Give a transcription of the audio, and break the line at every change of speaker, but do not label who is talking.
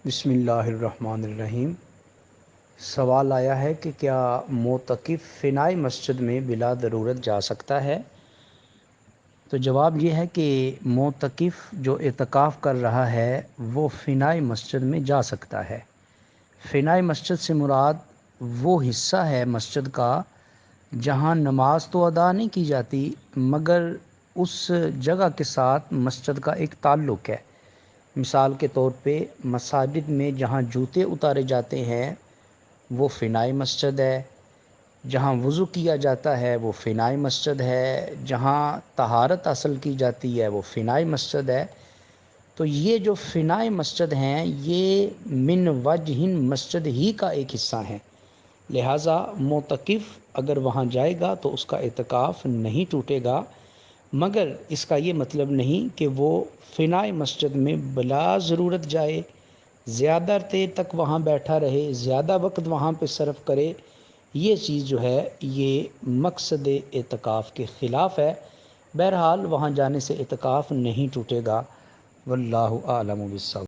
بسم اللہ الرحمن الرحیم۔ سوال آیا ہے کہ کیا معتکف فنائی مسجد میں بلا ضرورت جا سکتا ہے؟ تو جواب یہ ہے کہ معتکف جو اعتکاف کر رہا ہے وہ فنائی مسجد میں جا سکتا ہے۔ فنائی مسجد سے مراد وہ حصہ ہے مسجد کا جہاں نماز تو ادا نہیں کی جاتی مگر اس جگہ کے ساتھ مسجد کا ایک تعلق ہے۔ مثال کے طور پہ مساجد میں جہاں جوتے اتارے جاتے ہیں وہ فنائی مسجد ہے، جہاں وضو کیا جاتا ہے وہ فنائی مسجد ہے، جہاں طہارت حاصل کی جاتی ہے وہ فنائی مسجد ہے۔ تو یہ جو فنائی مسجد ہیں یہ من وجہ مسجد ہی کا ایک حصہ ہیں، لہٰذا معتکف اگر وہاں جائے گا تو اس کا اعتکاف نہیں ٹوٹے گا، مگر اس کا یہ مطلب نہیں کہ وہ فنائی مسجد میں بلا ضرورت جائے، زیادہ دیر تک وہاں بیٹھا رہے، زیادہ وقت وہاں پہ صرف کرے۔ یہ چیز جو ہے یہ مقصد اعتکاف کے خلاف ہے۔ بہرحال وہاں جانے سے اعتکاف نہیں ٹوٹے گا۔ واللہ اعلم بالصواب۔